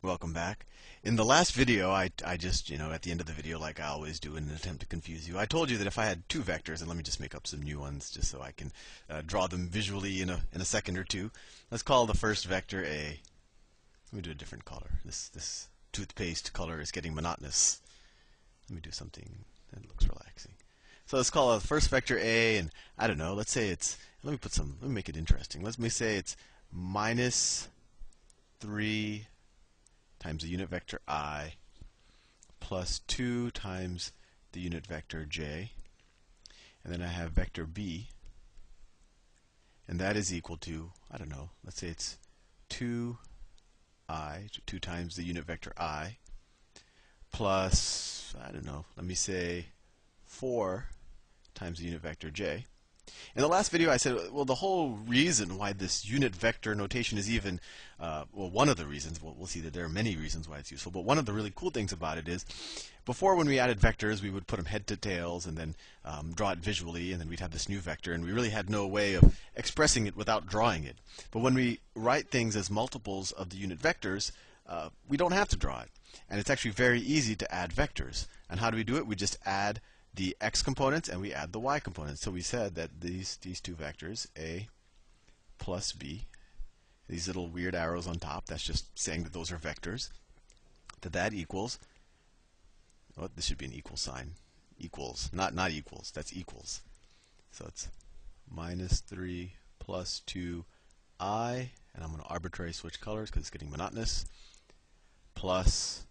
Welcome back. In the last video, I just, at the end of the video, like I always do in an attempt to confuse you, I told you that if I had two vectors, and let me just make up some new ones just so I can draw them visually in a second or two. Let's call the first vector A. Let me do a different color. This toothpaste color is getting monotonous. Let me do something that looks relaxing. So let's call the first vector A, and I don't know, let's say it's, let me make it interesting. Let me say it's minus 3 times the unit vector I plus 2 times the unit vector j. And then I have vector B, and that is equal to, I don't know, let's say it's 2 times the unit vector I plus, I don't know, let me say 4 times the unit vector j. In the last video I said, well, the whole reason why this unit vector notation is even, well, one of the reasons, we'll see that there are many reasons why it's useful, but one of the really cool things about it is, before when we added vectors, we would put them head to tails and then draw it visually, and then we'd have this new vector, and we really had no way of expressing it without drawing it. But when we write things as multiples of the unit vectors, we don't have to draw it. And it's actually very easy to add vectors. And how do we do it? We just add the x components and we add the y components. So we said that these two vectors, A plus B, these little weird arrows on top, that's just saying that those are vectors, that equals, oh, this should be an equal sign, equals, not equals, that's equals. So it's minus 3 plus 2I, and I'm going to arbitrarily switch colors because it's getting monotonous, plus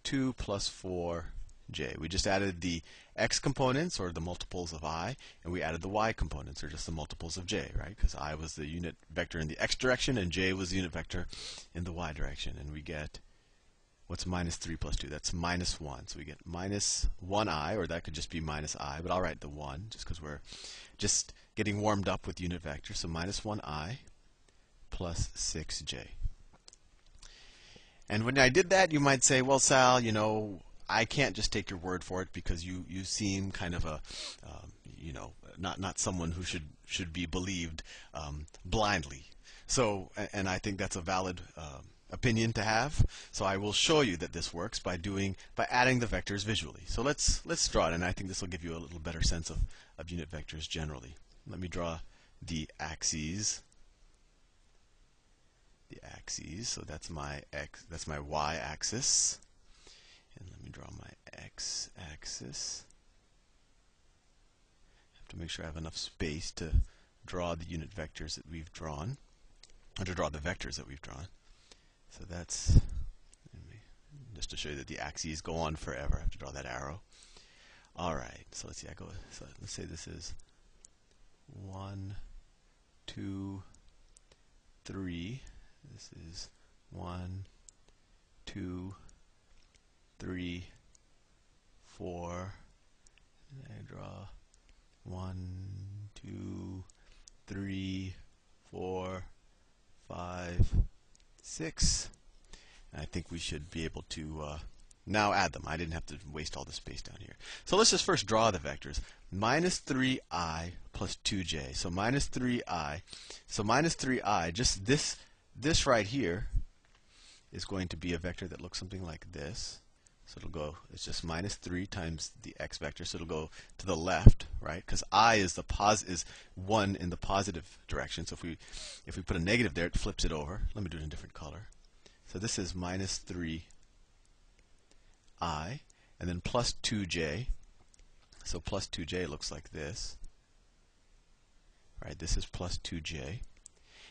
2 plus 4j. We just added the x components, or the multiples of I, and we added the y components, or just the multiples of j, right? Because I was the unit vector in the x direction, and j was the unit vector in the y direction. And we get, what's minus 3 plus 2? That's minus 1. So we get minus 1I, or that could just be minus I, but I'll write the 1 just because we're just getting warmed up with unit vectors. So minus 1I plus 6j. And when I did that, you might say, well, Sal, I can't just take your word for it because you seem kind of a, not someone who should be believed blindly. So, and I think that's a valid opinion to have. So I will show you that this works by adding the vectors visually. So let's draw it, and I think this will give you a little better sense of unit vectors generally. Let me draw the axes. So that's my y-axis. And let me draw my x-axis. I have to make sure I have enough space to draw the unit vectors that we've drawn, or to draw the vectors that we've drawn. So that's, just to show you that the axes go on forever, I have to draw that arrow. All right, so let's see, so let's say this is 1, 2, 3. This is 1, 2, 3, 4, and I draw 1, 2, 3, 4, 5, 6. And I think we should be able to now add them. I didn't have to waste all the space down here. So let's just first draw the vectors. Minus 3I plus 2j. So minus 3I. So minus 3I, just this right here is going to be a vector that looks something like this. So it'll go, it's just minus 3 times the x vector, so it'll go to the left, right? Because I is 1 in the positive direction. So if we put a negative there, it flips it over. Let me do it in a different color. So this is minus 3I, and then plus 2j. So plus 2j looks like this. Right, this is plus 2j.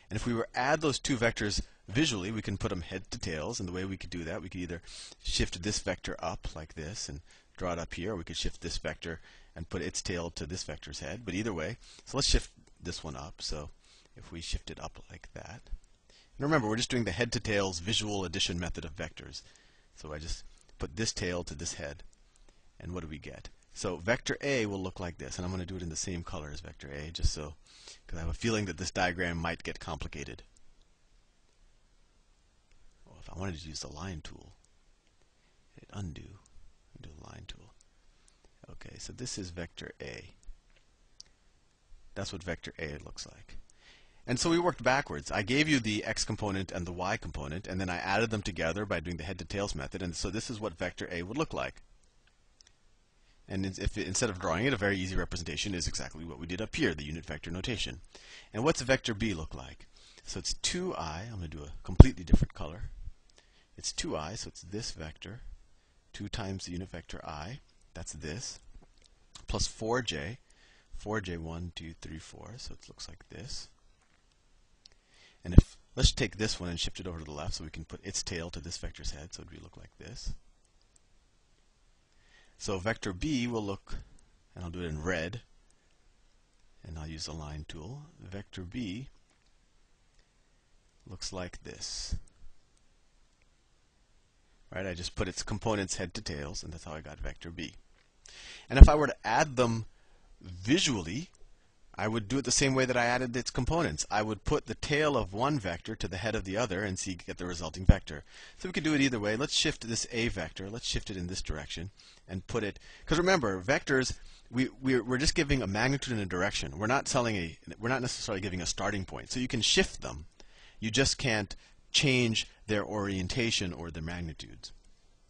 And if we were to add those two vectors visually, we can put them head to tails, and the way we could do that, we could either shift this vector up like this and draw it up here, or we could shift this vector and put its tail to this vector's head, but either way. So let's shift this one up. So if we shift it up like that, and remember, we're just doing the head to tails visual addition method of vectors. So I just put this tail to this head, and what do we get? So vector A will look like this, and I'm going to do it in the same color as vector A, just so, because I have a feeling that this diagram might get complicated. Well, if I wanted to use the line tool, hit undo, do the line tool. Okay, so this is vector A. That's what vector A looks like. And so we worked backwards. I gave you the x component and the y component, and then I added them together by doing the head to tails method, and so this is what vector A would look like. And instead of drawing it, a very easy representation is exactly what we did up here, the unit vector notation. And what's vector B look like? So it's 2i, I'm going to do a completely different color. It's 2i, so it's this vector, 2 times the unit vector I, that's this, plus 4j, 4j 1, 2, 3, 4, so it looks like this. And if let's take this one and shift it over to the left so we can put its tail to this vector's head, so it would look like this. So vector B will look, and I'll do it in red, and I'll use the line tool. Vector B looks like this. Right? I just put its components head to tails, and that's how I got vector B. And if I were to add them visually, I would do it the same way that I added its components. I would put the tail of one vector to the head of the other and get the resulting vector. So we could do it either way. Let's shift this A vector. Let's shift it in this direction and put it, because remember, vectors, we're just giving a magnitude and a direction. We're not necessarily giving a starting point. So you can shift them. You just can't change their orientation or their magnitudes.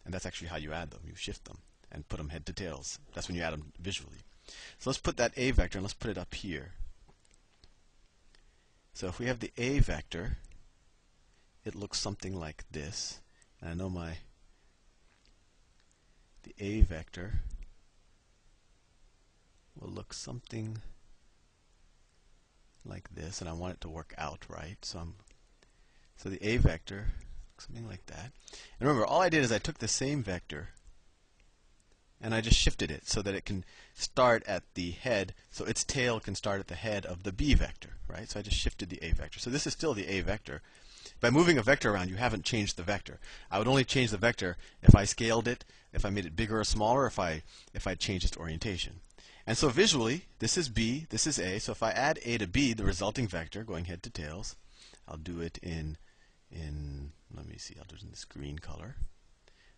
And that's actually how you add them. You shift them and put them head to tails. That's when you add them visually. So let's put that A vector and let's put it up here. So if we have the A vector, it looks something like this. And I know the A vector will look something like this, and I want it to work out right. So the A vector looks something like that. And remember, all I did is I took the same vector and I just shifted it so that it can start at the head, so its tail can start at the head of the B vector, right? So I just shifted the A vector. So this is still the A vector. By moving a vector around, you haven't changed the vector. I would only change the vector if I scaled it, if I made it bigger or smaller, if I changed its orientation. And so visually, this is B, this is A. So if I add A to B, the resulting vector going head to tails, I'll do it in let me see, I'll do it in this green color,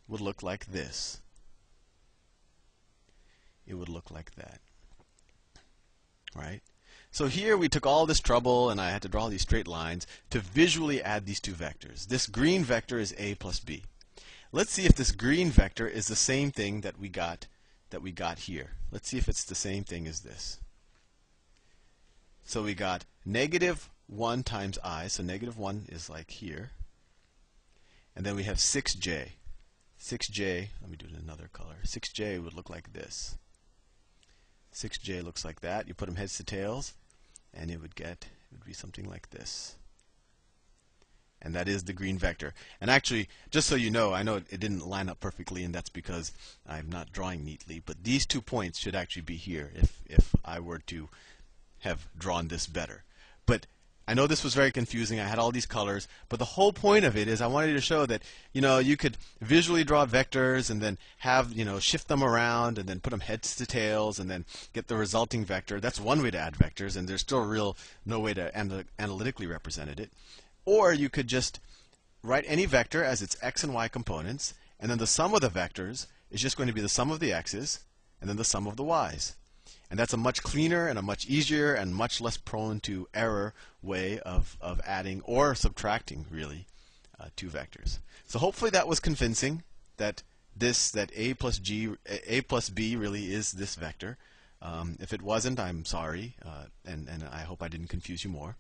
would look like this. It would look like that, right? So here we took all this trouble, and I had to draw these straight lines to visually add these two vectors. This green vector is A plus B. Let's see if this green vector is the same thing that we got here. Let's see if it's the same thing as this. So we got negative 1 times I, so negative 1 is like here. And then we have 6j. 6j, let me do it in another color. 6j would look like this. 6j looks like that. You put them heads to tails, and it would be something like this. And that is the green vector. And actually, just so you know, I know it didn't line up perfectly, and that's because I'm not drawing neatly. But these 2 points should actually be here if I were to have drawn this better. But I know this was very confusing. I had all these colors, but the whole point of it is I wanted to show that, you could visually draw vectors and then have, shift them around and then put them heads to tails and then get the resulting vector. That's one way to add vectors, and there's still no way to analytically represent it. Or you could just write any vector as its x and y components, and then the sum of the vectors is just going to be the sum of the x's and then the sum of the y's. And that's a much cleaner and a much easier and much less prone to error way of adding or subtracting, really, two vectors. So hopefully that was convincing that A plus B really is this vector. If it wasn't, I'm sorry, and I hope I didn't confuse you more.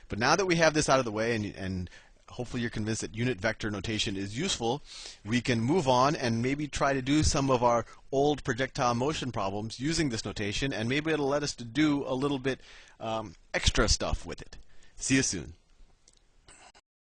But now that we have this out of the way, and hopefully you're convinced that unit vector notation is useful, we can move on and maybe try to do some of our old projectile motion problems using this notation, and maybe it'll let us to do a little bit extra stuff with it. See you soon.